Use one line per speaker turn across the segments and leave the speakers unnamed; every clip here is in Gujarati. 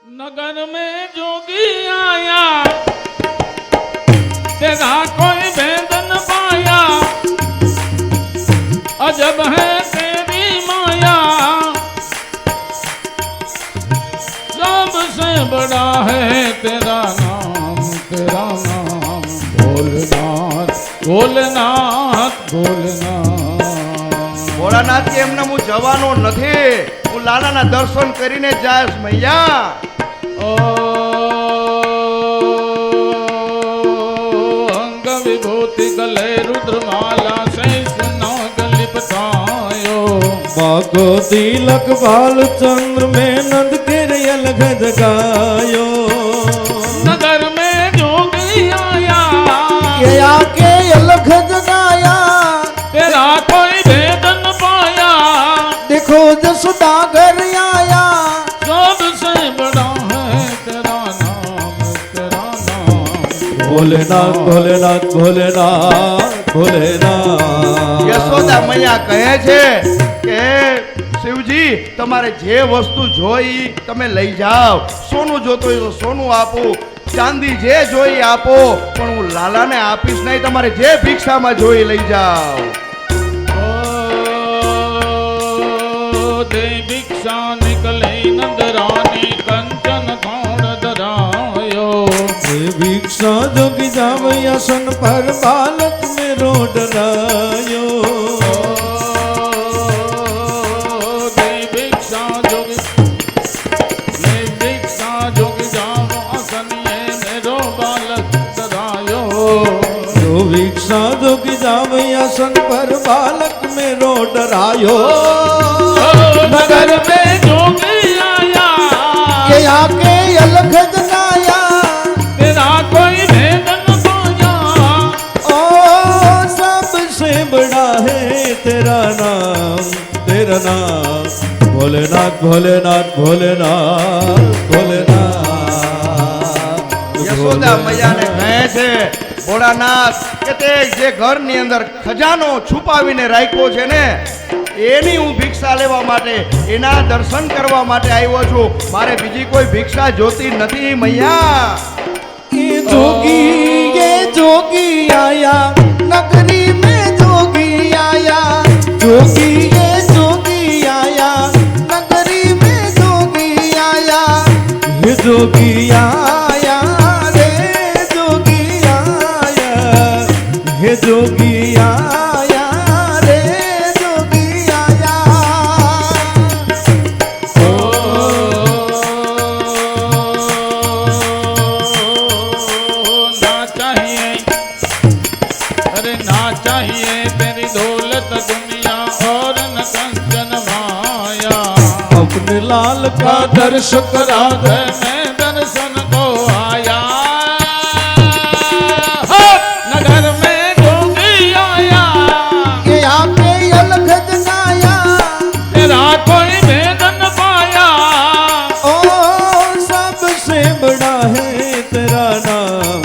नगर में जोगी आया, तेरा कोई भेद न पाया, अजब है तेरी माया, सबसे बड़ा है तेरा नाम भोलेनाथ भोलेनाथ भोलेनाथ।
भोलानाथ के एमने હું જવાનો નથી, હું લાલાના દર્શન કરીને જાઈશ મૈયા।
अंग विभूति गले रुद्रमाला शेष नाग लिपटायो,
बागो तिलक बाल चंद्र में नंद के अलग जगायो।
नगर में जोगी आया,
ये आके अलग जगाया,
तेरा कोई भेद न पाया,
देखो जसोदा घर आया,
सबसे बड़ा है तेरा नाम
भोलेनाथ भोलेनाथ भोलेनाथ भोलेनाथ।
યશોદા મૈયા કહે છે કે શિવજી તમારે જે વસ્તુ જોઈ તમે લઈ જાઓ, સોનું જોતો હોય તો સોનું આપો, ચાંદી જે જોઈ આપો, પણ હું લાલાને આપીશ નહીં, તમારે જે ભિક્ષામાં જોઈ લઈ જાઓ।
दे भिक्षा निकले नंदरानी कंचन थोड़ दरायो,
भिक्षा जोगी जावैया सन पर बालक में रोड रायो।
दे भिक्षा जोगी जावो असनिए मेरो बालक दरायो,
जो भिक्षा जोगी जावैया सन पर बालक में रोड रायो।
नगर में जोगी आया,
ये आके अलग जगाया,
तेरा कोई भेद न पाया,
ओ सबसे बड़ा है तेरा नाम भोलेनाथ भोलेनाथ भोलेनाथ भोलेनाथ।
યશોદા મૈયાને કહે છે ભોળાનાથ કે તે જે ઘરની અંદર ખજાનો છુપાવીને રાખ્યો છે ને, એની હું ભિક્ષા લેવા માટે, એના દર્શન કરવા માટે આવ્યો છું, મારે બીજી કોઈ ભિક્ષા જોતી નથી મૈયા।
ये जोगी आया, नगरी में जोगी आया, जोगी ये जोगी आया, नगरी में जोगी आया, ये जोगी आया रे जोगी आया, ये जोगी आया रे जोगी आया।
ना चाहिए, अरे ना चाहिए तेरी दौलत दुनिया और न कंचन माया,
अपने लाल का
दर्श करा दे मैं दर्शन को आया। नगर में जोगी आया,
ये आके अलग जगाया,
तेरा कोई भेद न पाया,
ओ सबसे बड़ा है तेरा नाम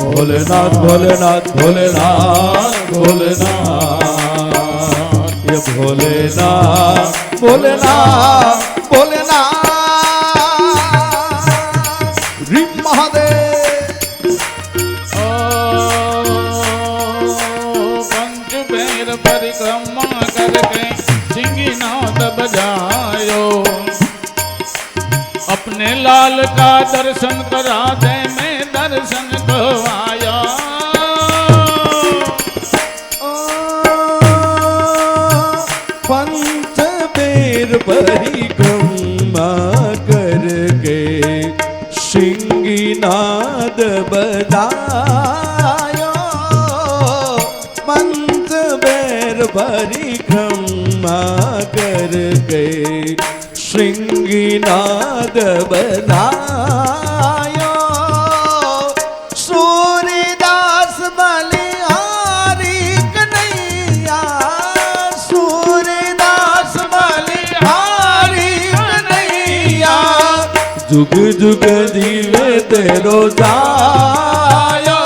भोलेनाथ भोलेनाथ भोलेनाथ भोलेनाथ। ये भोलेनाथ भोलेनाथ भोलेनाथ। रीम महादेव।
पंच पैर परिक्रमा करके सिंगीनाद बजायो, अपने लाल का दर्शन करा दे मैं दर्शन को आया।
पंच पैर परिक्रमा करके सिंगीनाद बजायो, पंच पैर परिक्रमा करके सिंगीनाद बजायो। सूर्यदास बलिहारी कन्हैया, सूर्यदास बलिहारी कन्हैया, जुग जुग जीवे तेरो जायो,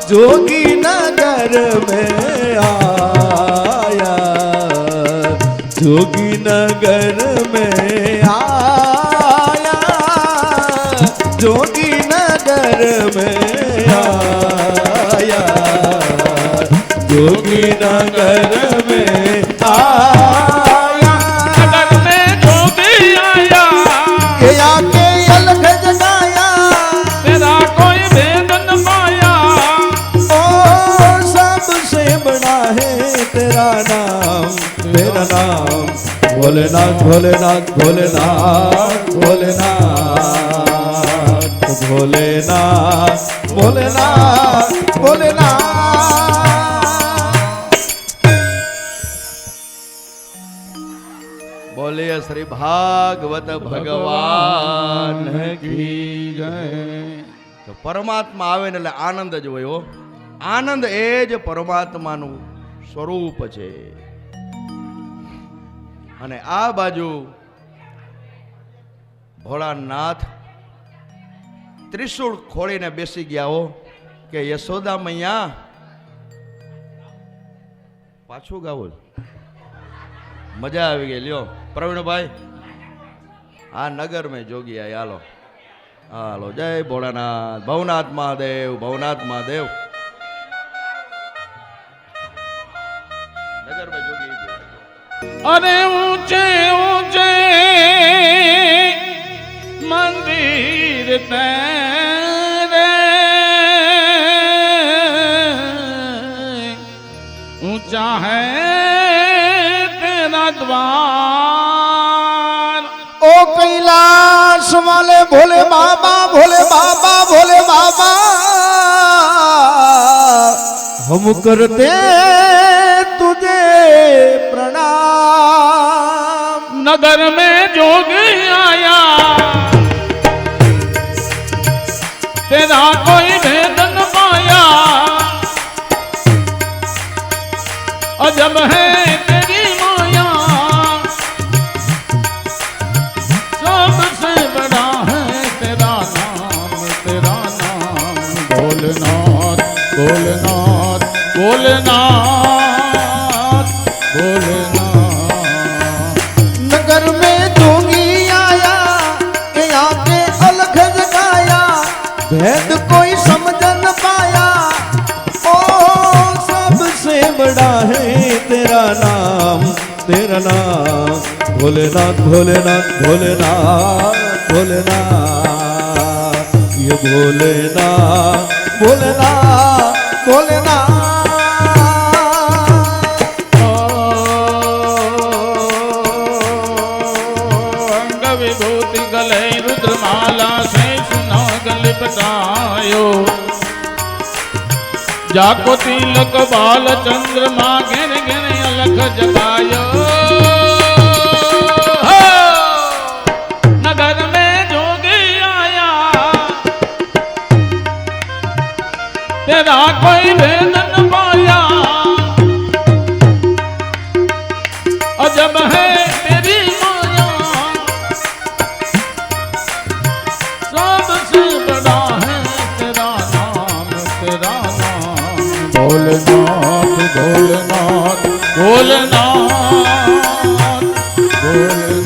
जोगी नगर में आया, जोगी नगर में आ जोगी नगर में आया, जोगी नगर में आया,
नगर में जोगी आया,
के आके अलग जगाया,
तेरा कोई भेद न पाया।
ओ सबसे बड़ा है तेरा नाम, तेरा नाम भोलेनाथ भोलेनाथ भोलेनाथ भोलेनाथ भोलेनाथ भोलेनाथ भोलेनाथ।
बोलिए श्री भागवत भगवान की
જય.
તો પરમાત્મા આવે ને એટલે આનંદ જ હોય હો. આનંદ એ જ પરમાત્માનું સ્વરૂપ છે. અને આ બાજુ ભોળાનાથ ત્રિશૂળ ખોળીને બેસી ગયા હો કે યશોદા મૈયા પાછું ગાવું મજા આવી ગઈ લ્યો પ્રવીણભાઈ આ નગર મેં જોગી આય હાલો હાલો જય ભોળાનાથ ભવનાથ મહાદેવ ભવનાથ મહાદેવ નગર મેં જોગી
અરે ઊંચે ઊંચે મંદિર તેરે ऊंचा है तेरा द्वार।
ओ कैलाश वाले भोले बाबा भोले बाबा भोले बाबा, हम करते तुझे प्रणाम।
नगर में जोगी आया, तेरा कोई भेद न पाया। अजब है तेरी माया, सबसे बड़ा है तेरा नाम, तेरा नाम भोलेनाथ भोलेनाथ भोलेनाथ भोलेनाथ।
नगर में जोगी आया के आके अलग जगाया, भेद कोई समझ न पाया। ओ सबसे बड़ा है तेरा नाम, तेरा नाम भोलेनाथ भोलेनाथ भोलेनाथ भोलेनाथ। ये भोलेनाथ भोलेनाथ भोलेनाथ।
अंग विभूति गले रुद्रमाला से सुनाग लिपटायो, जाको तिलक बाल चंद्रमा घेर घेर अलख जगायो। नगर में जोगी आया, तेरा कोई भेद न पाया। अजब है तेरी माया, सबसे बड़ा है तेरा नाम, तेरा नाम भोलेनाथ भोलेनाथ भोलेनाथ भोलेनाथ।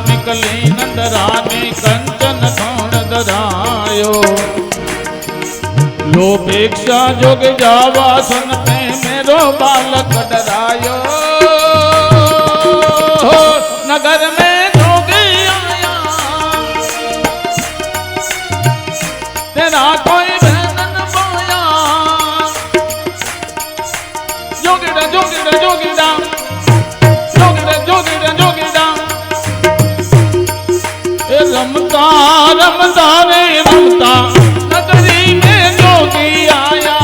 निकली नंदरानी कंचन थोड़ दरायो, लो भिक्षा जोग जावा सन पे मेरो बालक डरायो। नगर में जोगी आया, तेरा कोई भेद न पाया। जोगीड़ा जोगीड़ा जोगीड़ा रमता रमता रे रमता नगरी में जोगी आया।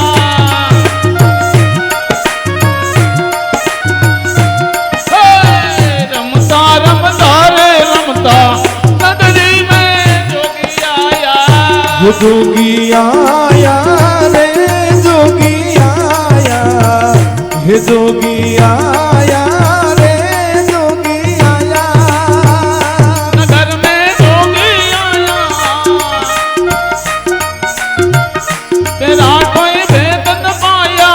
रमता रमता रे रमता नगरी में जोगी आया।
जोगी आया रे जोगी आया, हे जोगी आया रे जोगी आया।
नगर में जोगी आया, तेरा कोई भेद न पाया।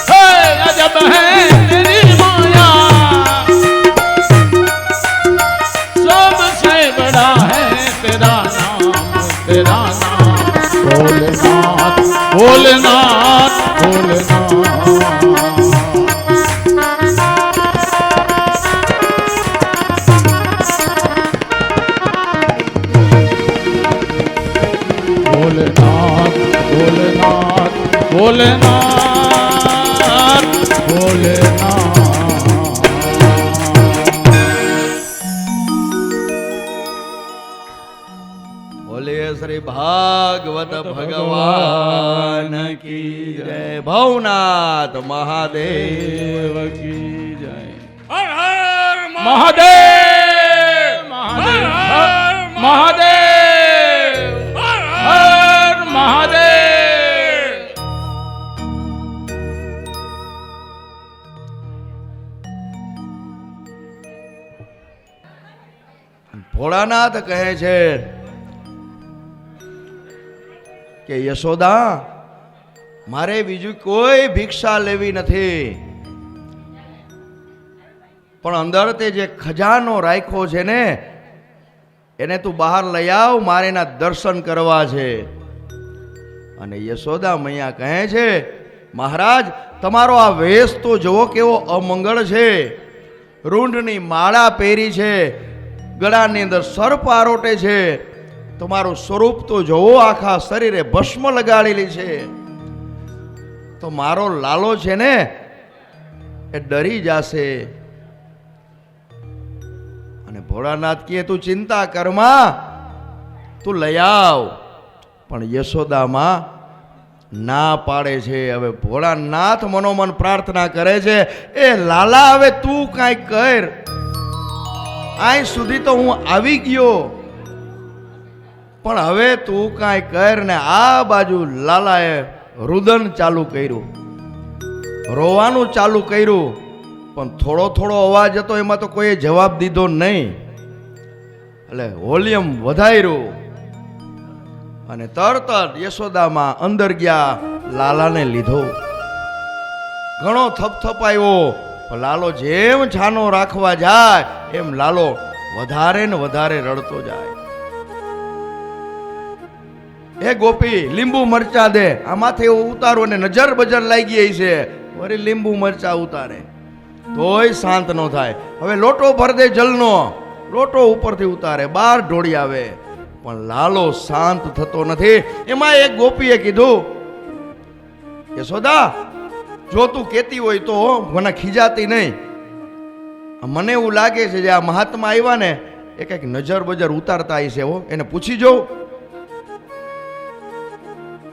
हे अजब है तेरी माया, सबसे बड़ा है तेरा नाम, तेरा नाम भोलेनाथ भोलेनाथ भोलेनाथ। भोलेनाथ भोलेनाथ भोलेनाथ भोलेनाथ।
बोलिए श्री भागवत भगवान की जय। भवनाथ महादेव की जय।
हर हर महादेव महादेव महादेव हर महादेव।
ભોળાનાથ કહે છે કે યશોદા, મારે બીજું કોઈ ભિક્ષા લેવી નથી, પણ અંદર તે જે ખજાનો રાખ્યો છે ને એને તું બહાર લઈ આવ, મારે એના દર્શન કરવા છે. અને યશોદા મૈયા કહે છે, મહારાજ તમારો આ વેશ તો જુઓ કેવો અમંગળ છે. રૂંઢની માળા પહેરી છે, ગળાની અંદર સર્પ આરોટે છે. તમારું સ્વરૂપ તો જોવો, આખા શરીરે ભસ્મ લગાડેલી છે. તો મારો લાલો છે ને એ ડરી જશે. અને ભોળાનાથ કહે તું ચિંતા કરમાં, તું લઈ આવ. પણ યશોદામાં ના પાડે છે. હવે ભોળાનાથ મનોમન પ્રાર્થના કરે છે, એ લાલા હવે તું કાંઈ કર. આય સુધી તો હું આવી ગયો, પણ હવે તું કાંઈ કર. ને આ બાજુ લાલાએ રુદન ચાલુ કર્યું, રોવાનું ચાલુ કર્યું. પણ થોડો થોડો અવાજ હતો, એમાં તો કોઈએ જવાબ દીધો નહીં. એટલે વોલ્યુમ વધાર્યું અને તરત જ યશોદામાં અંદર ગયા, લાલાને લીધો. ઘણો થપથપાયો. લાલો જેમ છાનો રાખવા જાય એમ લાલો વધારે ને વધારે રડતો જાય. એ ગોપી લીંબુ મરચા દે, આમાંથી એવું ઉતારો. ને નજર બજર લાગી ગઈ છે, વળી લીંબુ મરચા ઉતારે તોય શાંત ન થાય. હવે લોટો ભર દે જલનો, લોટો ઉપરથી ઉતારે, બહાર ઢોળી આવે. પણ લાલો શાંત થતો નથી. એમાં એક ગોપીએ કીધું, યશોદા જો તું કહેતી હોય તો મને ખીજાતી નહીં. મને એવું લાગે છે જે આ મહાત્મા આવ્યા ને એ કંઈક નજર બજર ઉતારતા હશે, હો એને પૂછી જોઉં.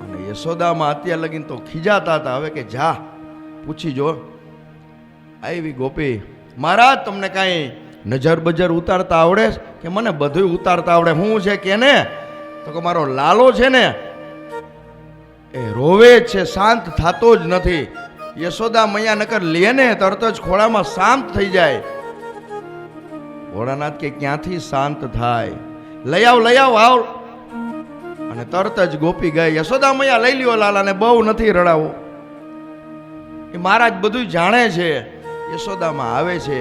અને યશોદામાં અત્યાર લગીન તો ખીજાતા હતા, હવે કે જા પૂછી જો. આવી ગોપી, મહારાજ તમને કાંઈ નજર બજર ઉતારતા આવડે કે? મને બધું ઉતારતા આવડે. શું છે કે ને? તો કે મારો લાલો છે ને એ રોવે જ છે, શાંત થતો જ નથી. યશોદા મૈયા નકર લે ને તરત જ ખોળામાં શાંત થઈ જાય. ભોળાનાથ કે ક્યાંથી શાંત થાય? લઈ આવ લઈ આવ આવ. અને તરત જ ગોપી ગઈ. યશોદા મૈયા લઈ લ્યો લાલાને, બહુ નથી રડાવો. એ મહારાજ બધું જાણે છે. યશોદામાં આવે છે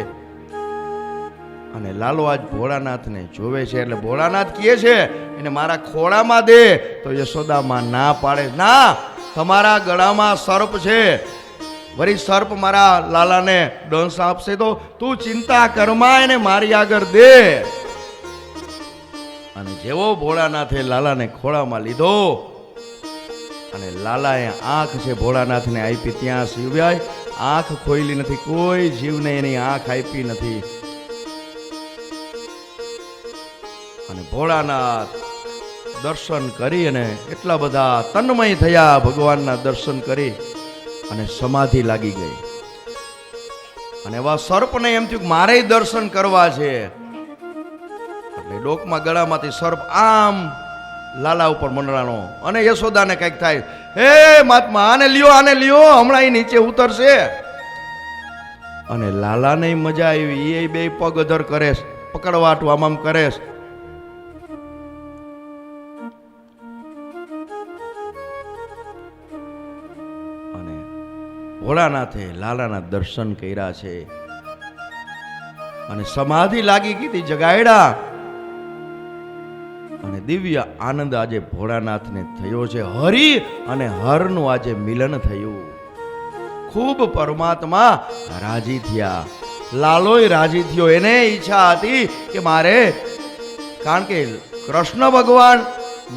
અને લાલો આજ ભોળાનાથને જોવે છે. એટલે ભોળાનાથ કહે છે એને મારા ખોળામાં દે. તો યશોદામાં ના પાડે, ના તમારા ગળામાં સર્પ છે, વળી સર્પ મારા લાલાને ડંસ આપશે તો તું ચિંતા કરમાં, એને મારી આગળ દે. અને જેવો ભોળાનાથે લાલાને ખોળામાં લીધો અને લાલાએ આંખ છે ભોળાનાથને આપી, ત્યાં શિવાય આંખ ખોઈલી નથી. કોઈ જીવને એની આંખ આપી નથી. ભોળાનાથ દર્શન કરી અને એટલા બધા તન્મય થયા ભગવાનના દર્શન કરી અને સમાધિ લાગી ગઈ. અને એવા સર્પને એમ થયું કે મારે દર્શન કરવા છે. એટલે ડોકમાં ગળામાંથી સર્પ આમ લાલા ઉપર મંડરાણો અને યશોદાને કઈક થાય, હે મહાત્મા આને લ્યો હમણાં એ નીચે ઉતરશે. અને લાલાને મજા આવી, એ બે પગ અધર કરે, પકડવાટું આમ કરે. અને ભોળાનાથે લાલાના દર્શન કર્યા છે અને સમાધિ લાગી ગઈ જગાડ્યા. અને દિવ્ય આનંદ આજે ભોળાનાથને થયો છે. હરિ અને હરનું આજે મિલન થયું. ખૂબ પરમાત્મા રાજી થયા, લાલોય રાજી થયો. એને ઈચ્છા હતી કે મારે, કારણ કે કૃષ્ણ ભગવાન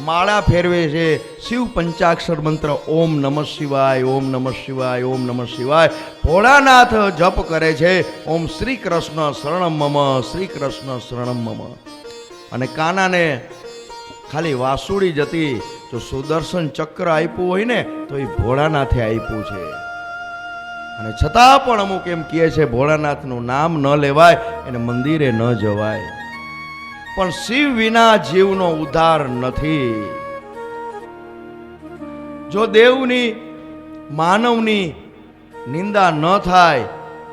માળા ફેરવે છે, શિવ પંચાક્ષર મંત્ર ઓમ નમઃ શિવાય, ઓમ નમઃ શિવાય, ઓમ નમઃ શિવાય. ભોળાનાથ જપ કરે છે ઓમ શ્રી કૃષ્ણ શરણમ મમ, શ્રી કૃષ્ણ શરણમ મમ. અને કાનાને ખાલી વાસુડી જતી, જો સુદર્શન ચક્ર આપ્યું હોય ને તો એ ભોળાનાથે આપ્યું છે. અને છતાં પણ અમુક એમ કહે છે ભોળાનાથનું નામ ન લેવાય, એને મંદિરે ન જવાય. પણ શિવ વિના જીવનો ઉદ્ધાર નથી. જો દેવની માનવની નિંદા ન થાય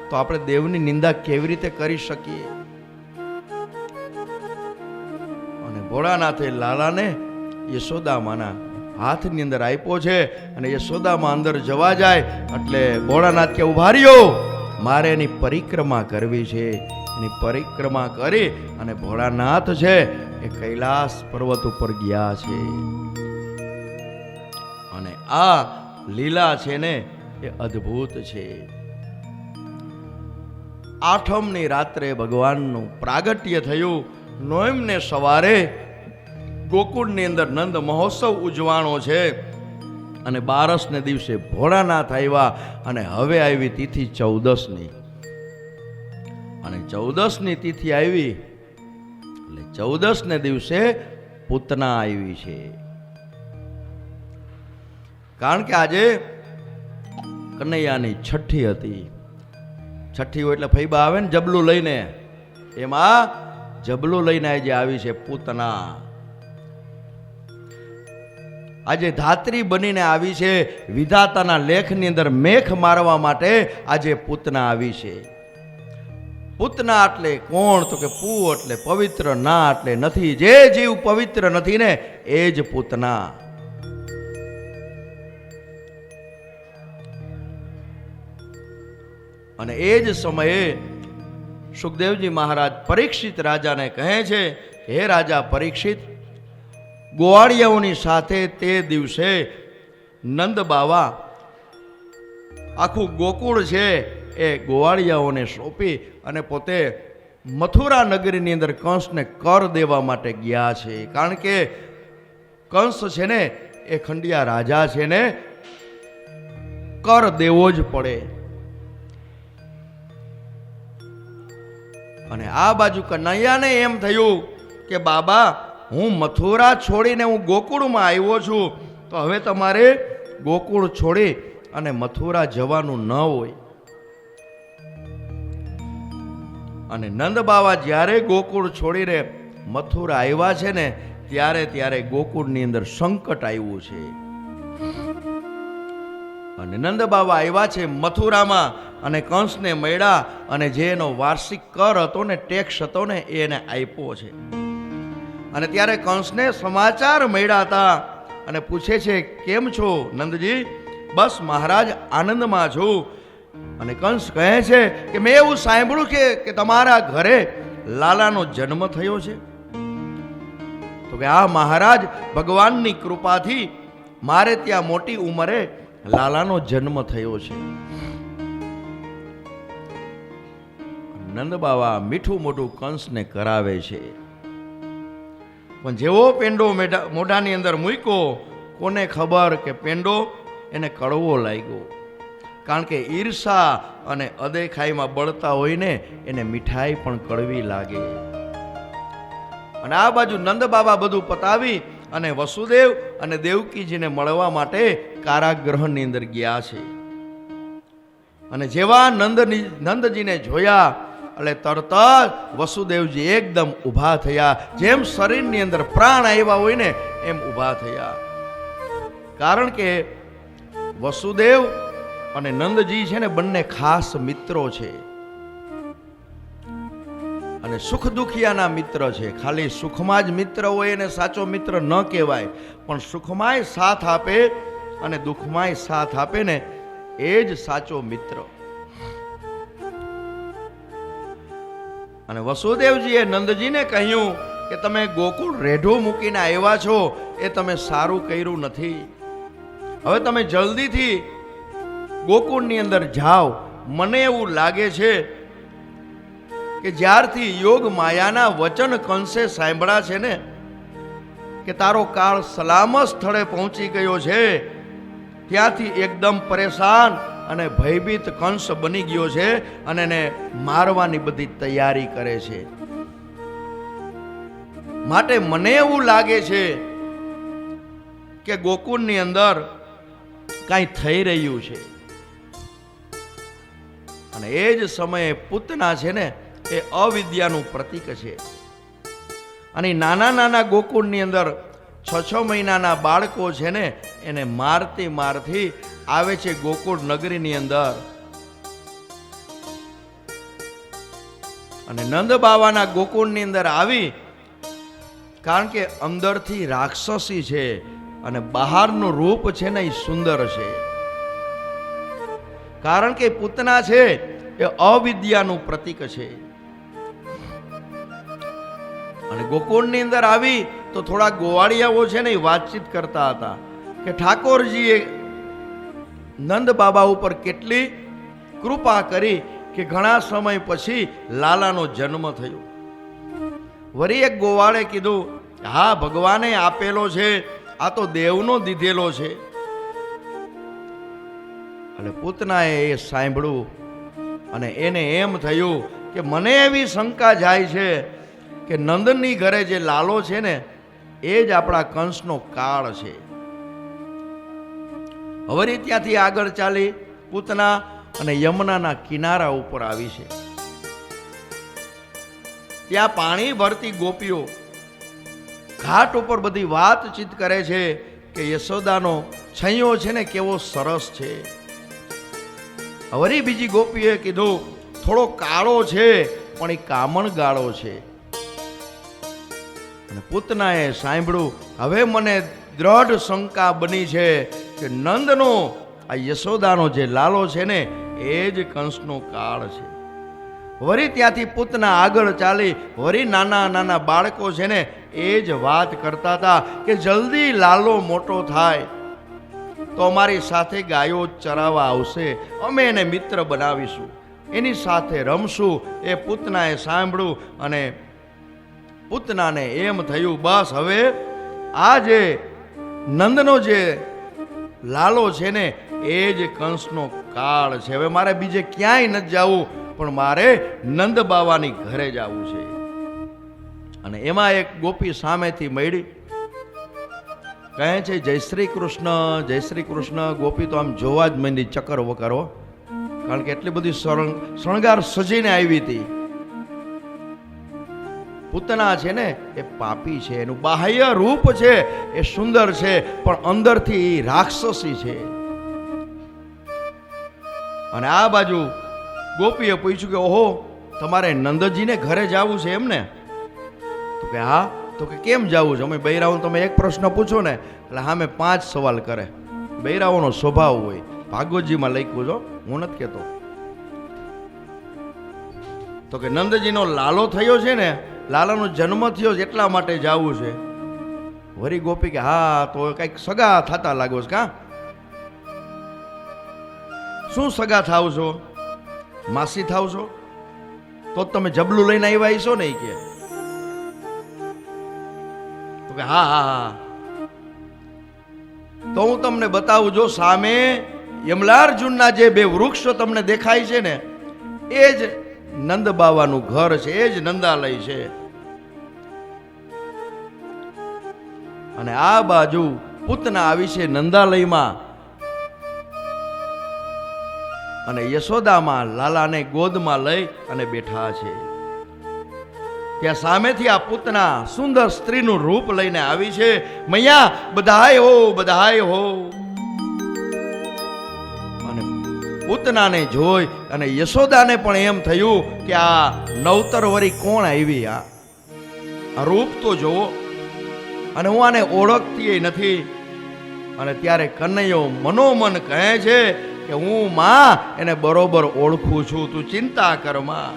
તો આપણે દેવની નિંદા કેવી રીતે કરી શકીએ? અને ભોળાનાથે લાલાને યશોદામાના હાથની અંદર આપ્યો છે. અને યશોદામાં અંદર જવા જાય એટલે ભોળાનાથ કે ઉભા રહ્યો, મારે એની પરિક્રમા કરવી છે. એની પરિક્રમા કરી અને ભોળાનાથ છે એ કૈલાસ પર્વત ઉપર ગયા છે. અને આ લીલા છે ને એ અદ્ભુત છે. આઠમની રાત્રે ભગવાનનું પ્રાગટ્ય થયું. નોમને સવારે ગોકુળની અંદર નંદ મહોત્સવ ઉજવાણો છે. અને 12ને દિવસે ભોળાનાથ આવ્યા. અને હવે આવી તિથિ 14ની. અને 14ની તિથિ આવી એટલે 14ને દિવસે પૂતના આવી છે. કારણ કે આજે કનૈયાની છઠ્ઠી હતી. છઠ્ઠી હોય એટલે ફૈબા આવે ને જબલું લઈને, એમાં જબલું લઈને આજે આવી છે પૂતના. આજે ધાત્રી બનીને આવી છે. વિધાતાના લેખની અંદર મેખ મારવા માટે આજે પૂતના આવી છે. પૂતના એટલે કોણ? તો કે પૂ એટલે પવિત્ર, ના એટલે નથી. જે જીવ પવિત્ર નથી ને એ જ પૂતના. અને એ જ સમયે સુખદેવજી મહારાજ પરીક્ષિત રાજાને કહે છે, હે રાજા પરીક્ષિત, ગોવાળિયાઓની સાથે તે દિવસે નંદ બાવા આખું ગોકુળ છે એ ગોવાળિયાઓને સોંપી અને પોતે મથુરા નગરીની અંદર કંસને કર દેવા માટે ગયા છે. કારણ કે કંસ છે ને એ ખંડિયા રાજા છે ને કર દેવો જ પડે. અને આ બાજુ કનૈયાને એમ થયું કે બાબા, હું મથુરા છોડીને હું ગોકુળમાં આવ્યો છું, તો હવે તમારે ગોકુળ છોડી અને મથુરા જવાનું ન હોય. અને નંદ બાવા જ્યારે ગોકુળ છોડીને મથુરા આવ્યા છે ને ત્યારે ગોકુળની અંદર સંકટ આવ્યું છે. અને નંદ બાવા આવ્યા છે મથુરામાં અને કંસને મળ્યા અને જે એનો વાર્ષિક કર હતો ને, ટેક્સ હતો ને, એને આપ્યો છે. અને ત્યારે કંસને સમાચાર મળ્યા હતા અને પૂછે છે, કેમ છો નંદજી? બસ મહારાજ, આનંદમાં છું. અને કંસ કહે છે કે મેં એવું સાંભળ્યું કે તમારા ઘરે લાલાનો જન્મ થયો છે. તો કે આ મહારાજ, ભગવાનની કૃપાથી મારે ત્યાં મોટી ઉંમરે લાલાનો જન્મ થયો છે. નંદ બાવા મીઠું મોઢું કંસને કરાવે છે. પણ જેવો પેંડો મોઢાની અંદર મૂક્યો, કોને ખબર કે પેંડો એને કડવો લાગ્યો. કારણ કે ઈર્ષા અને અદેખાઈમાં બળતા હોય ને એને મીઠાઈ પણ કડવી લાગે. અને આ બાજુ નંદ બાબા બધું પતાવી અને વસુદેવ અને દેવકીજીને મળવા માટે કારાગૃહની અંદર ગયા છે. અને જેવા નંદજીને જોયા એટલે તરત જ વસુદેવજી એકદમ ઊભા થયા, જેમ શરીરની અંદર પ્રાણ આવ્યા હોય ને એમ ઊભા થયા. કારણ કે વસુદેવ અને નંદજી છે ને બંને ખાસ મિત્રો છે અને સુખ દુખિયાના મિત્ર છે. ખાલી સુખમાં જ મિત્ર હોય એને સાચો મિત્ર ન કહેવાય, પણ સુખમાંય સાથ આપે અને દુઃખમાંય સાથ આપે ને એ જ સાચો મિત્ર. અને વસુદેવજીએ નંદજીને કહ્યું કે તમે ગોકુળ રેઢો મૂકીને આવ્યા છો એ તમે સારું કર્યું નથી. હવે તમે જલ્દીથી ગોકુળની અંદર જાઓ. મને એવું લાગે છે કે જ્યારથી યોગ માયાના વચન કંસે સાંભળ્યા છે ને કે તારો કાળ સલામત સ્થળે પહોંચી ગયો છે, ત્યાંથી એકદમ પરેશાન અને ભયભીત કંસ બની ગયો છે અને એને મારવાની બધી તૈયારી કરે છે. માટે મને એવું લાગે છે કે ગોકુળની અંદર કાંઈ થઈ રહ્યું છે. અને એ જ સમયે પૂતના છે ને એ અવિદ્યાનું પ્રતીક છે. અને નાના નાના ગોકુળની અંદર 6 મહિનાના બાળકો છે ને એને મારતી મારતી આવે છે ગોકુળ નગરીની અંદર. અને નંદ બાવાના ગોકુળની અંદર આવી, કારણ કે અંદરથી રાક્ષસી છે અને બહારનું રૂપ છે ને એ સુંદર છે. કારણ કે પૂતના છે એ અવિદ્યાનું પ્રતીક છે. અને ગોકુળની અંદર આવી તો થોડા ગોવાળિયાઓ છે ને એ વાતચીત કરતા હતા કે ઠાકોરજીએ નંદ બાબા ઉપર કેટલી કૃપા કરી કે ઘણા સમય પછી લાલાનો જન્મ થયો. વળી એક ગોવાળે કીધું, હા ભગવાને આપેલો છે, આ તો દેવનો દીધેલો છે. અને પૂતનાએ એ સાંભળ્યું અને એને એમ થયું કે મને એવી શંકા જાય છે કે નંદની ઘરે જે લાલો છે ને એ જ આપણા કંસનો કાળ છે. હવે ત્યાંથી આગળ ચાલી પૂતના અને યમુનાના કિનારા ઉપર આવી છે. ત્યાં પાણી ભરતી ગોપીઓ ઘાટ ઉપર બધી વાતચીત કરે છે કે યશોદાનો છૈયો છે ને કેવો સરસ છે. વળી બીજી ગોપીએ કીધું થોડો કાળો છે પણ એ કામણ ગાળો છે. અને પૂતનાએ સાંભળ્યું, હવે મને દ્રઢ શંકા બની છે કે નંદનો આ યશોદાનો જે લાલો છે ને એ જ કંસનો કાળ છે. વળી ત્યાંથી પૂતના આગળ ચાલી વળી નાના નાના બાળકો છે ને એ જ વાત કરતા હતા કે જલ્દી લાલો મોટો થાય તો અમારી સાથે ગાયો ચરાવવા આવશે, અમે એને મિત્ર બનાવીશું, એની સાથે રમશું. એ પૂતનાએ સાંભળ્યું અને પૂતનાને એમ થયું બસ હવે આ જે નંદનો જે લાલો છે ને એ જ કંસનો કાળ છે. હવે મારે બીજે ક્યાંય નથી જવું, પણ મારે નંદ બાવાની ઘરે જવું છે. અને એમાં એક ગોપી સામેથી મળી કહે છે, જય શ્રી કૃષ્ણ, જય શ્રી કૃષ્ણ. ગોપી તો આમ જોવા જ માંડી ચક્કર વકરો, કારણ કે એટલી બધી શણગાર સજીને આવી હતી. પૂતના છે ને એ પાપી છે, એનું બાહ્ય રૂપ છે એ સુંદર છે પણ અંદરથી રાક્ષસી છે. અને આ બાજુ ગોપીએ પૂછ્યું કે ઓહો તમારે નંદજીને ઘરે જવું છે એમ ને? તો કે હા. તો કે કેમ જવું છે? અમે બૈરાઓ તમે એક પ્રશ્ન પૂછો ને એટલે સામે 5 સવાલ કરે. બૈરાઓનો સ્વભાવ હોય, ભાગવતજીમાં લખ્યું છો, હું નથી કહેતો. તો કે નંદજીનો લાલો થયો છે ને, લાલાનો જન્મ થયો એટલા માટે જવું છે. વરી ગોપી કે હા તો કઈક સગા થતા લાગો છે કા? શું સગા થાવ છો? માસી થાવ છો? તો તમે જબલું લઈને આવ્યા છો ને? કે તો કે હા હા હા. તો હું તમને બતાવું, જો સામે યમલાર્જુનના જે 2 વૃક્ષો તમને દેખાય છે ને એ જ નંદ બાવાનું ઘર છે, એ જ નંદાલય છે. અને આ બાજુ પૂતના આવી છે નંદાલયમાં, અને યશોદામાં લાલાને ગોદમાં લઈ અને બેઠા છે. ત્યાં સામેથી આ પૂતના સુંદર સ્ત્રીનું રૂપ લઈને આવી છે. મૈયા બધાય હો, બધાય હો. અને પૂતનાને જોઈ અને યશોદાને પણ એમ થયું કે આ નવતર વરી કોણ આવી, આ રૂપ તો જોવો, અને હું આને ઓળખતી નથી. અને ત્યારે કનૈયો મનોમન કહે છે કે હું માં એને બરોબર ઓળખું છું, તું ચિંતા કર માં.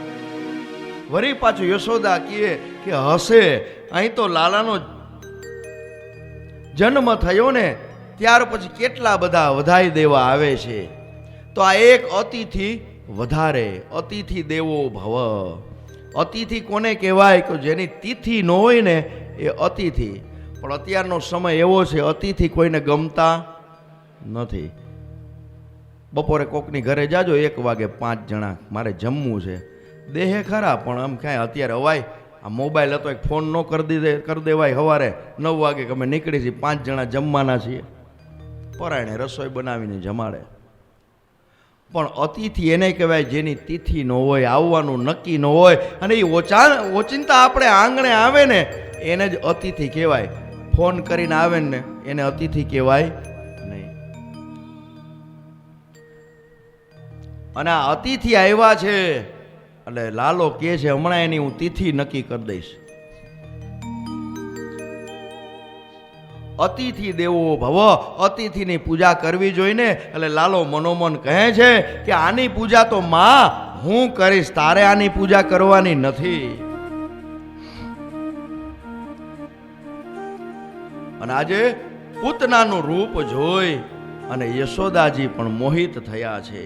વળી પાછું યશોદા કહે કે હશે, અહીં તો લાલાનો જન્મ થયો ને ત્યાર પછી કેટલા બધા વધાઈ દેવા આવે છે, તો આ એક અતિથિ વધારે, અતિથિ દેવો ભવ. અતિથિ કોને કહેવાય કે જેની તિથિ ન હોય ને એ અતિથિ. પણ અત્યારનો સમય એવો છે, અતિથિ કોઈને ગમતા નથી. બપોરે કોકની ઘરે જાજો 1 વાગે 5 જણા, મારે જમવું છે, દેહે ખરા પણ આમ ક્યાંય અત્યારે હવાય. આ મોબાઈલ હતો એક ફોન ન કરી દેવાય. સવારે 9 વાગે કે અમે નીકળી છીએ, 5 જણા જમવાના છીએ, પરાયણે રસોઈ બનાવીને જમાડે. પણ અતિથિ એને કહેવાય જેની તિથિ ન હોય, આવવાનું નક્કી ન હોય, અને એ ઓચિંતા આપણે આંગણે આવે ને એને જ અતિથિ કહેવાય. ફોન કરીને આવે ને એને અતિથિ કહેવાય નહીં. અને આ અતિથિ આવ્યા છે એટલે લાલો કહે છે હમણાં એની હું તિથિ નક્કી કરી દઈશ. અતિથિ દેવો ભવ, અતિથિની પૂજા કરવી જોઈને. એટલે લાલો મનોમન કહે છે કે આની પૂજા તો માં હું કરીશ, તારે આની પૂજા કરવાની નથી. અને આજે પૂતનાનું રૂપ જોઈ અને યશોદાજી પણ મોહિત થયા છે,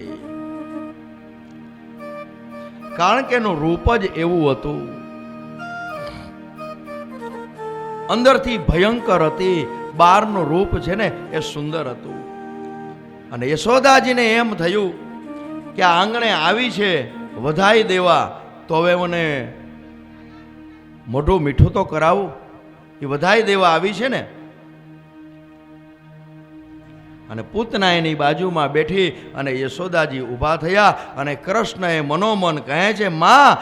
કારણ કે એનું રૂપ જ એવું હતું. અંદરથી ભયંકર હતી, બહારનું રૂપ છે ને એ સુંદર હતું. અને યશોદાજીને એમ થયું કે આ આંગણે આવી છે વધાઈ દેવા, તો હવે મને મોઢું મીઠું તો કરાવું. એ વધાઈ દેવા આવી છે ને. અને પૂતના એની બાજુમાં બેઠી અને યશોદાજી ઊભા થયા. અને કૃષ્ણએ મનોમન કહે છે માં,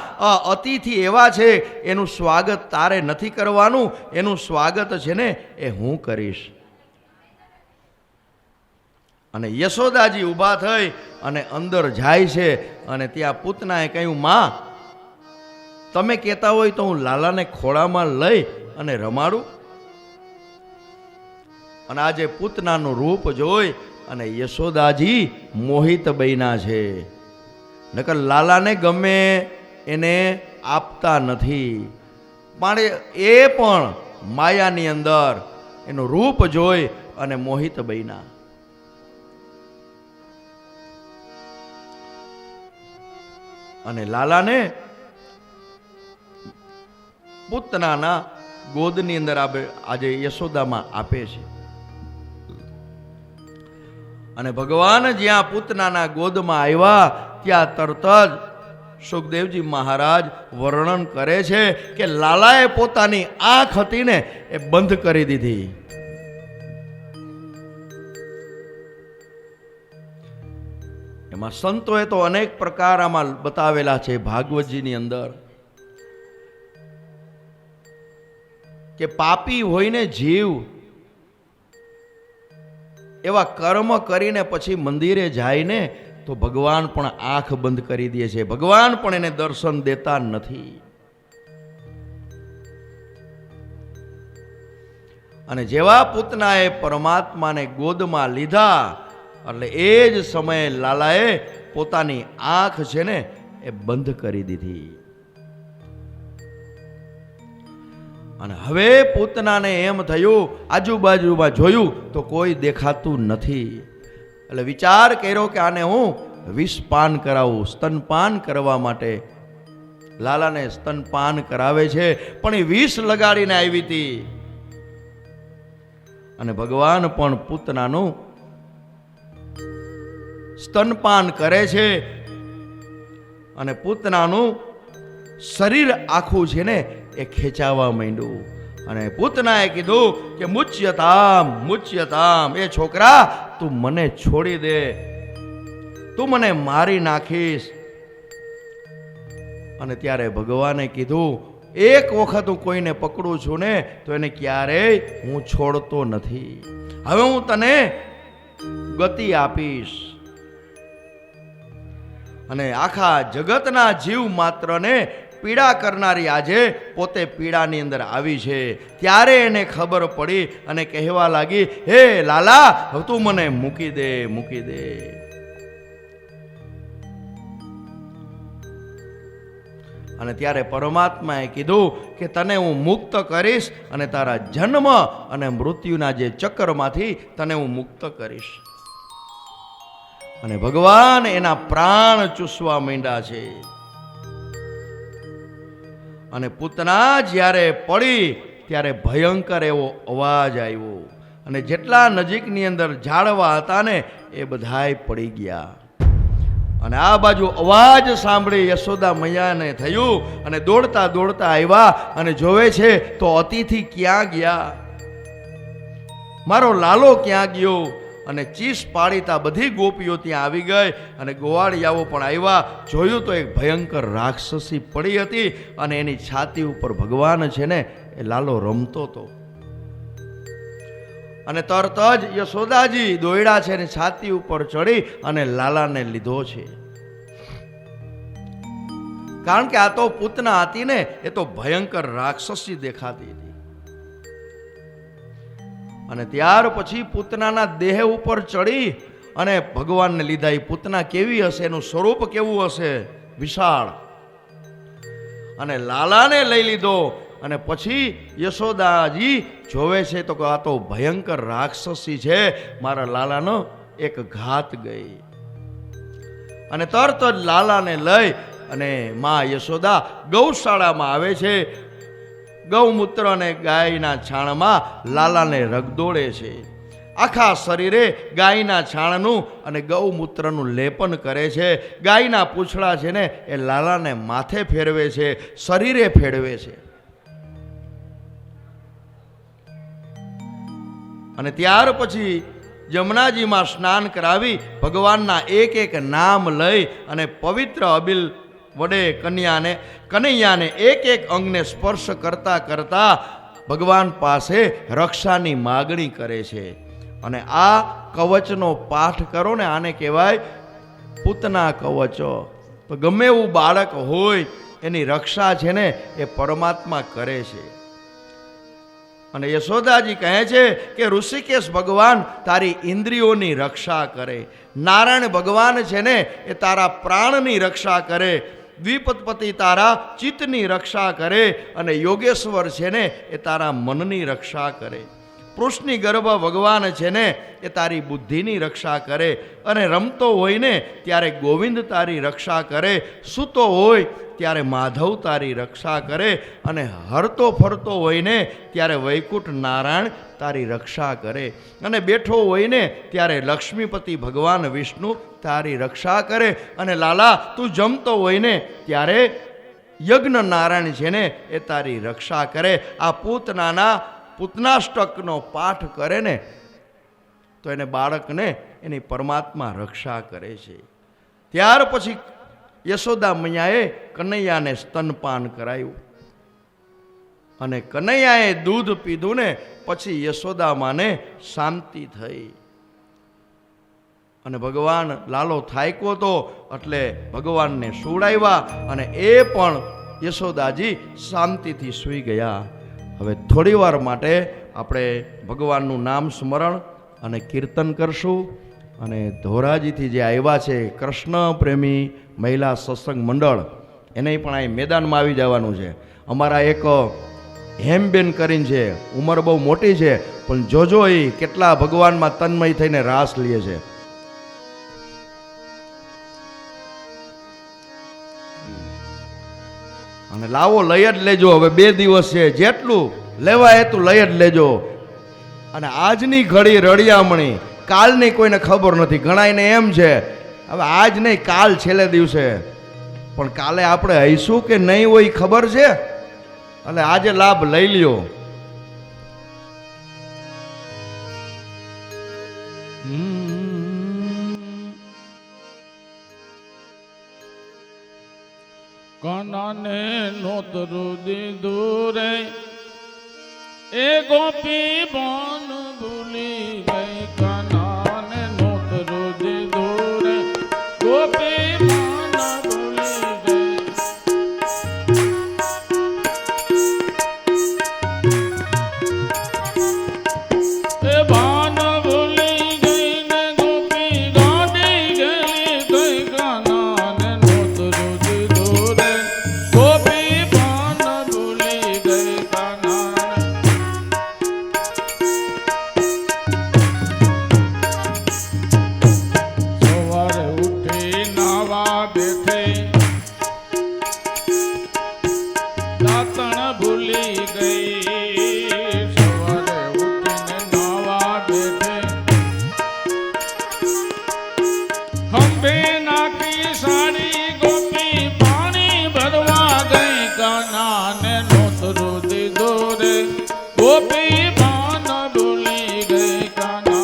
અતિથિ એવા છે એનું સ્વાગત તારે નથી કરવાનું, એનું સ્વાગત છે ને એ હું કરીશ. અને યશોદાજી ઊભા થઈ અને અંદર જાય છે. અને ત્યાં પૂતનાએ કહ્યું માં, તમે કહેતા હોય તો હું લાલાને ખોળામાં લઈ અને રમાડું. અને આજે પૂતનાનું રૂપ જોઈ અને યશોદાજી મોહિત બન્યા છે. નકર લાલાને ગમે એને આપતા નથી, પણ એ પણ માયાની અંદર એનું રૂપ જોઈ અને મોહિત બન્યા. અને લાલાને પૂતનાના ગોદની અંદર આજે યશોદામાં આપે છે. અને ભગવાન જ્યાં પૂતનાના ગોદમાં આવ્યા ત્યાં તરત જ સુખદેવજી મહારાજ વર્ણન કરે છે કે લાલાએ પોતાની આંખ હતી ને એ બંધ કરી દીધી. એમાં સંતોએ તો અનેક પ્રકાર આમાં બતાવેલા છે ભાગવતજીની અંદર, કે પાપી હોય ને જીવ એવા કર્મ કરીને પછી મંદિરે જાય ને તો ભગવાન પણ આંખ બંધ કરી દે છે, ભગવાન પણ એને દર્શન દેતા નથી. અને જેવા પૂતનાએ પરમાત્માને ગોદમાં લીધા એટલે એ જ સમયે લાલાએ પોતાની આંખ છે ને એ બંધ કરી દીધી. અને હવે પૂતનાને એમ થયું, આજુબાજુમાં જોયું તો કોઈ દેખાતું નથી. એટલે વિચાર કર્યો કે આને હું વિષપાન કરાવું, સ્તનપાન કરવા માટે. લાલાને સ્તનપાન કરાવે છે પણ એ વિષ લગાડીને આવી હતી. અને ભગવાન પણ પૂતનાનું સ્તનપાન કરે છે. અને પૂતનાનું શરીર આખું છે ને એ ખેંચાવા માંડ્યું. અને પૂતનાએ કીધું કે મુચ્યતામ, એ છોકરા તું મને છોડી દે, તું મને મારી નાખીશ. અને ત્યારે ભગવાને કીધું એક વખત હું કોઈને પકડું છું ને તો એને ક્યારેય હું છોડતો નથી. હવે હું તને ગતિ આપીશ. અને આખા જગતના જીવ માત્રને પીડા કરનારી આજે પોતે પીડાની અંદર આવી છે. ત્યારે એને ખબર પડી અને કહેવા લાગી, હે લાલા, હવે તું મને મૂકી દે, મૂકી દે. અને ત્યારે પરમાત્માએ કીધું કે તને હું મુક્ત કરીશ અને તારા જન્મ અને મૃત્યુના જે ચક્રમાંથી તને હું મુક્ત કરીશ. અને ભગવાન એના પ્રાણ ચૂસવા માંડ્યા છે. અને પૂતના જ્યારે પડી ત્યારે ભયંકર એવો અવાજ આવ્યો અને જેટલા નજીકની અંદર ઝાડવા હતા ને એ બધાય પડી ગયા. અને આ બાજુ અવાજ સાંભળી યશોદા મૈયાને થયું અને દોડતા દોડતા આવ્યા અને જોવે છે તો અતિથિ ક્યાં ગયા, મારો લાલો ક્યાં ગયો. અને ચીસ પાડીતા બધી ગોપીઓ ત્યાં આવી ગઈ અને ગોવાળિયાઓ પણ આવ્યા. જોયું તો એક ભયંકર રાક્ષસી પડી હતી અને એની છાતી ઉપર ભગવાન છે ને એ લાલો રમતો હતો. અને તરત જ યશોદાજી દોયડા છે ને છાતી ઉપર ચડી અને લાલાને લીધો છે. કારણ કે આ તો પૂતના હતી ને એ તો ભયંકર રાક્ષસી દેખાતી હતી. અને ત્યાર પછી પૂતનાના દેહ ઉપર ચડી અને ભગવાનને લીધા. એ પૂતના કેવી હશે, એનું સ્વરૂપ કેવું હશે, વિશાળ. અને લાલાને લઈ લીધો. અને પછી યશોદાજી જોવે છે તો આ તો ભયંકર રાક્ષસી છે, મારા લાલાનો એક ઘાત ગઈ. અને તરત જ લાલાને લઈ અને માં યશોદા ગૌશાળામાં આવે છે. ગૌમૂત્ર અને ગાયના છાણમાં લાલાને રગદોળે છે. આખા શરીરે ગાયના છાણનું અને ગૌમૂત્રનું લેપન કરે છે. ગાયના પૂંછડા છે ને એ લાલાને માથે ફેરવે છે, શરીરે ફેરવે છે. અને ત્યાર પછી જમનાજીમાં સ્નાન કરાવી ભગવાનના એક એક નામ લઈ અને પવિત્ર અબિલ વડે કનૈયાને એક એક અંગને સ્પર્શ કરતા કરતા ભગવાન પાસે રક્ષાની માગણી કરે છે. અને આ કવચનો પાઠ કરો ને, આને કહેવાય પૂતના કવચો. તો ગમે એવું બાળક હોય એની રક્ષા છે ને એ પરમાત્મા કરે છે. અને યશોદાજી કહે છે કે ઋષિકેશ ભગવાન તારી ઇન્દ્રિયોની રક્ષા કરે, નારાયણ ભગવાન છે ને એ તારા પ્રાણની રક્ષા કરે, દ્વિપદપતિ તારા ચિત્તની રક્ષા કરે અને યોગેશ્વર છે ને એ તારા મનની રક્ષા કરે. પૃષ્ણની ગર્ભ ભગવાન છે ને એ તારી બુદ્ધિની રક્ષા કરે. અને રમતો હોય ને ત્યારે ગોવિંદ તારી રક્ષા કરે, સૂતો હોય ત્યારે માધવ તારી રક્ષા કરે, અને હરતો ફરતો હોય ને ત્યારે વૈકુંઠ નારાયણ તારી રક્ષા કરે, અને બેઠો હોય ને ત્યારે લક્ષ્મીપતિ ભગવાન વિષ્ણુ તારી રક્ષા કરે. અને લાલા તું જમતો હોય ને ત્યારે યજ્ઞ નારાયણ છે ને એ તારી રક્ષા કરે. આ પૂતનાષ્ટકનો પાઠ કરે ને તો એને બાળકને એની પરમાત્મા રક્ષા કરે છે. ત્યાર પછી યશોદા મૈયાએ કનૈયાને સ્તનપાન કરાયું અને કનૈયાએ દૂધ પીધું ને પછી યશોદા માને શાંતિ થઈ. અને ભગવાન લાલો થાક્યો તો એટલે ભગવાનને સુવડાવ્યા અને એ પણ યશોદાજી શાંતિથી સૂઈ ગયા. હવે થોડી વાર માટે આપણે ભગવાનનું નામ સ્મરણ અને કીર્તન કરશું. અને ધોરાજીથી જે આવ્યા છે કૃષ્ણ પ્રેમી મહિલા સત્સંગ મંડળ, એને પણ અહીં મેદાનમાં આવી જવાનું છે. અમારા એક હેમબેન કરીને છે, ઉંમર બહુ મોટી છે પણ જોજો એ કેટલા ભગવાનમાં તન્મય થઈને રાસ લે છે. અને લાવો લઈ જ લેજો, હવે 2 દિવસ છે, જેટલું લેવાય એટલું લઈ જ લેજો. અને આજની ઘડી રળિયામણી, કાલની કોઈને ખબર નથી. ઘણાને એમ છે હવે આજ નહીં કાલ છેલ્લે દિવસે, પણ કાલે આપણે હઈશું કે નહીં હોય ખબર છે. એટલે આજે લાભ લઈ લ્યો.
કાનાને નોતરું દીધું રે એ ગોપી બાન ભૂલી ગઈ કાનાને નોતરું દીધું રે ગોપી બાન ભૂલી ગઈ એ બાન ભૂલી ગઈ ને ગોપી ગાડી ગઈ ગઈ કાનાને નોતરું દીધું રે ગોપી બાન ભૂલી ગઈ કાનાને સવારે ઉઠી નાવા બેઠે દાંતણ ભૂલી ગઈ સવારે ઉઠીને નાવા બેઠે ખંભે નાખી સાડી ગોપી પાણી ભરવા ગઈ કાનાને નોતરું દીધું રે ગોપી બાન ભૂલી ગઈ કાના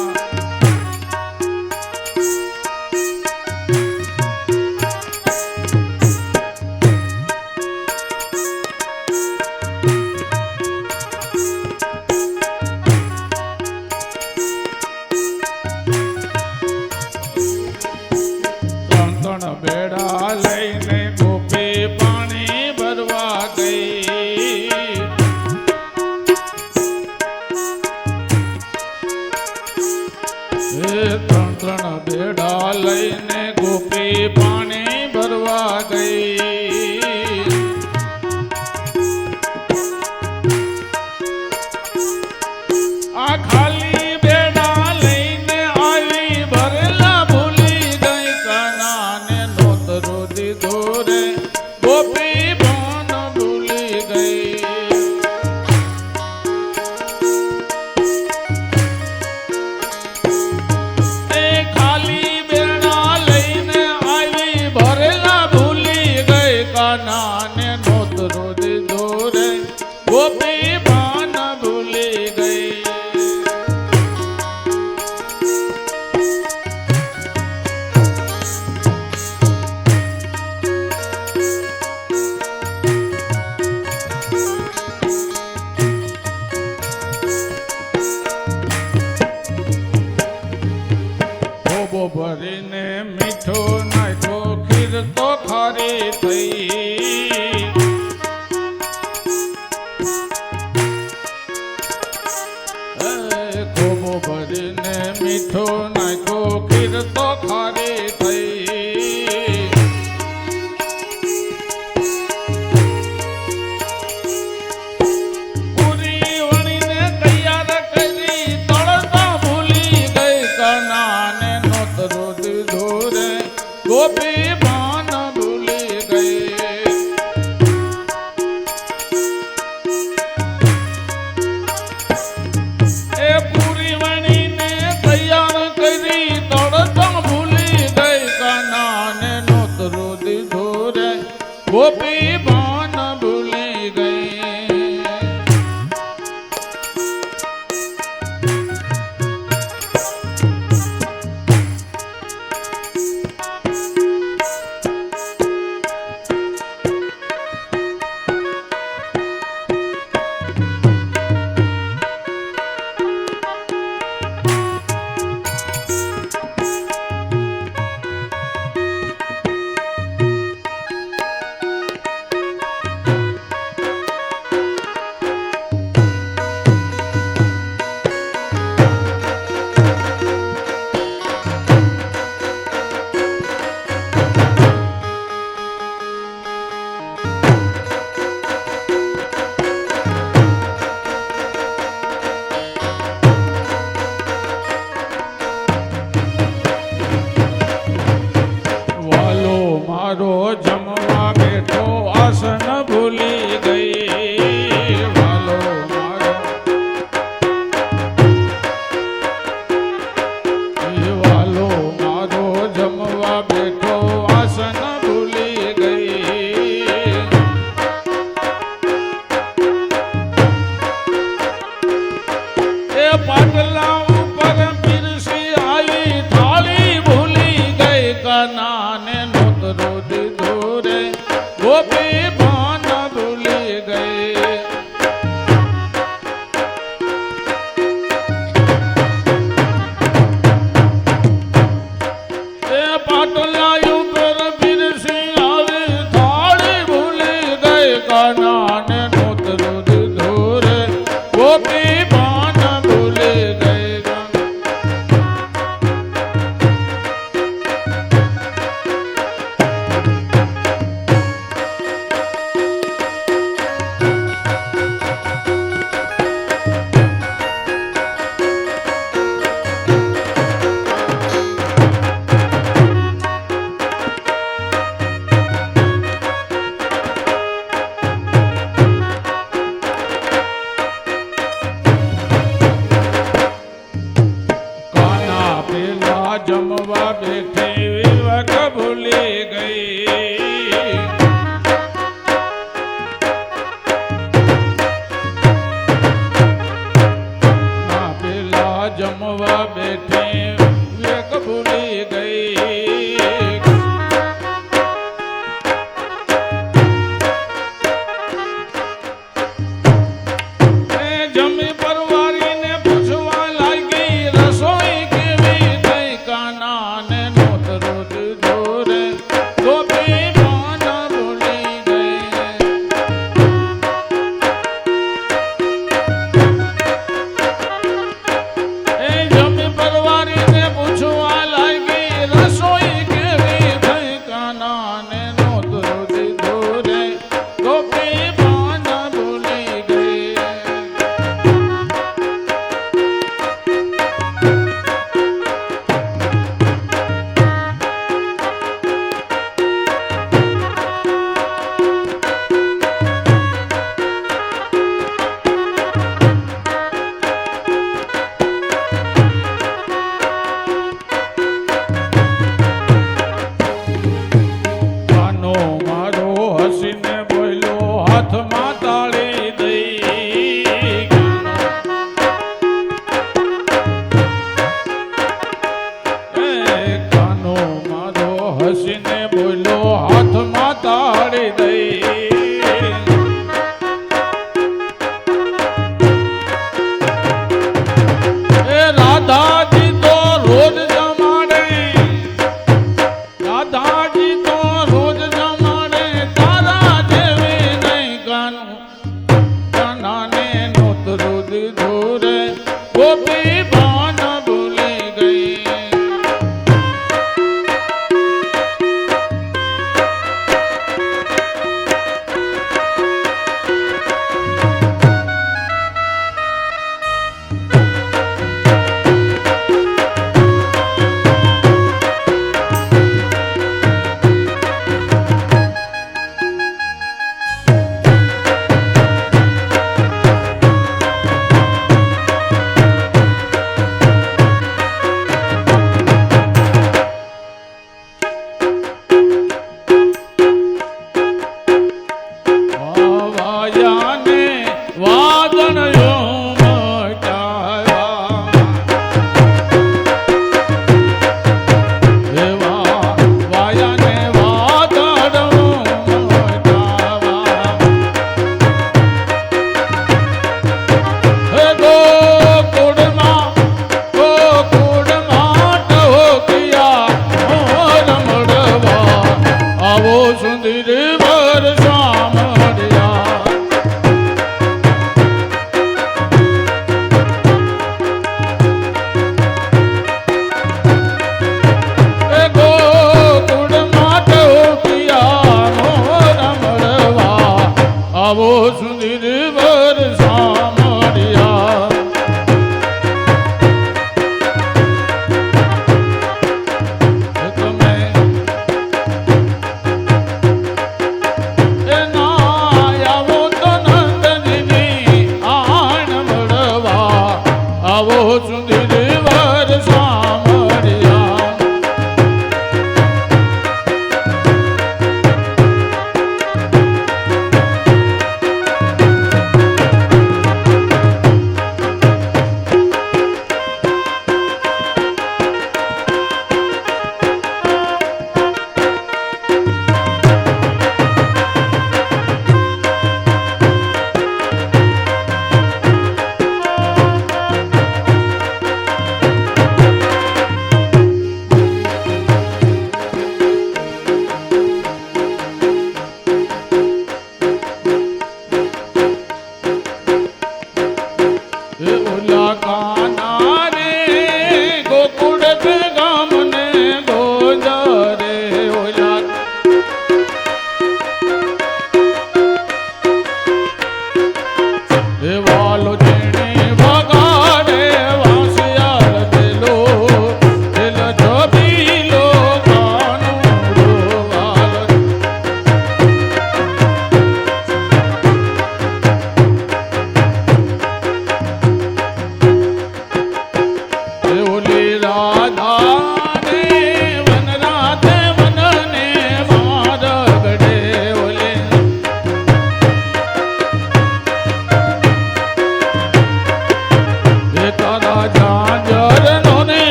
ત્રણ બેડા લઈને ગોપી પાણી ભરવા ગઈ ત્રણ બેડા લઈને ગોપી પાણી ભરવા ગઈ આ ખાલી બેડા લઈને આવી ભરેલા ભૂલી ગઈ કાનાને નોતરું દીધું રે ગોપી બાન ભૂલી ગઈ એ ખાલી બેડા લઈને આવી ભરેલા ભૂલી ગઈ કાનાને નોતરું દીધું રે ગોપી બાન ભૂલી ગઈ ભોબો ભરીને મીઠો નાખ્યો ખીર તો ખારી થઈ ભોબો ભરીને મીઠો નાખ્યો ખીર તો ખારી થઈ પૂરી વણીને તૈયાર કરી તળતા ભૂલી ગઈ કાનાને નોતરું દીધું રે ગોપી બાન ભૂલી ગઈ એ પૂરી વણીને તૈયાર કરી તળતા ભૂલી ગઈ કાનાને નોતરું દીધું રે ગોપી બાન ભૂલી ગઈ વાલો મારો જમવા બેઠો આસન ભૂલી ગઈ વાલો મારો વાલો મારો જમવા બેઠો આસન ભૂલી ગઈ એ પાટલા ઉપર પીરસી આવી થાળી ભૂલી ગઈ કાનાને નોતરું દીધું રે ગોપી પાટલાયું પર પીરસી આવી થાળી ભૂલી ગઈ કાના ને નોતરું દીધું રે ગોપી પાન ભૂલી ગઈ કાના પેલા જમવા બેઠી વિવક ભૂલી ગઈ ના પેલા જમવા બેઠી વિવેક ભૂલી ગઈ એ જમી પરવારીને પૂછવા લાગી રસોઈ કેવી થઈ કાના ને નોતરું દીધું રે ગોપી પાન ભૂલી ગઈ એ જમી પરવારીને પૂછવા લાગી રસોઈ કેવી થઈ કાના ને નોતરું દીધું રે ગોપી પાન ભૂલી ગઈ કાનો મારો હસીને બોલ્યો હાથમાં તાળી દઈ કાનો મારો હસીને બોલ્યો હાથમાં તાળી દઈ એ રાધાજી તો રોજ જમાડે રાધાજી તો રોજ જમાડે તારા જેવી નહીં કાનું કાનાને નોતરું દીધું રે ગોપી પાન ભૂલી ગઈ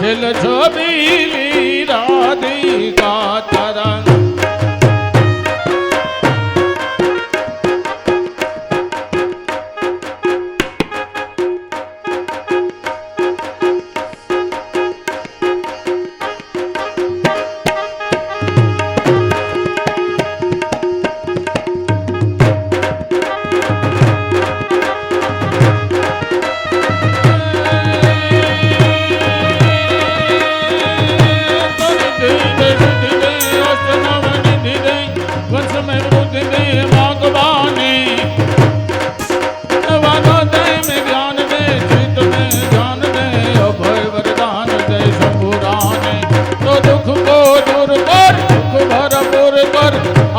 વેલ છબીલી રાધિકા તારા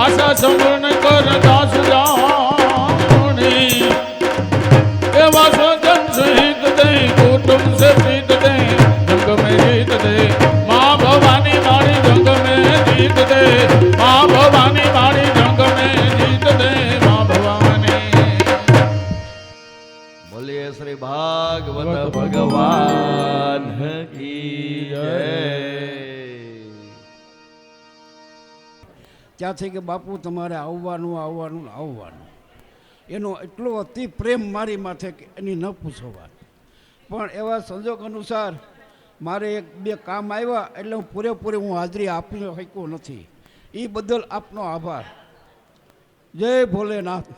આશા સંપૂર્ણ કર દાસ જાણી એવા સ્વજન સહિત દે કુટુંબ સે પ્રીત દે જંગ में जीत दे माँ भवानी मारी जंग में जीत दे माँ भवानी मारी जंग में जीत दे माँ भवानी
બોલીએ શ્રી ભાગવત ભગવાન કી જય.
ત્યાંથી કે બાપુ તમારે આવવાનું આવવાનું ને આવવાનું, એનો એટલો અતિ પ્રેમ મારી માથે કે એની ન પૂછો વાત. પણ એવા સંજોગ અનુસાર મારે એક બે કામ આવ્યા એટલે હું પૂરેપૂરી હાજરી આપી શક્યો નથી. એ બદલ આપનો આભાર. જય ભોલેનાથ.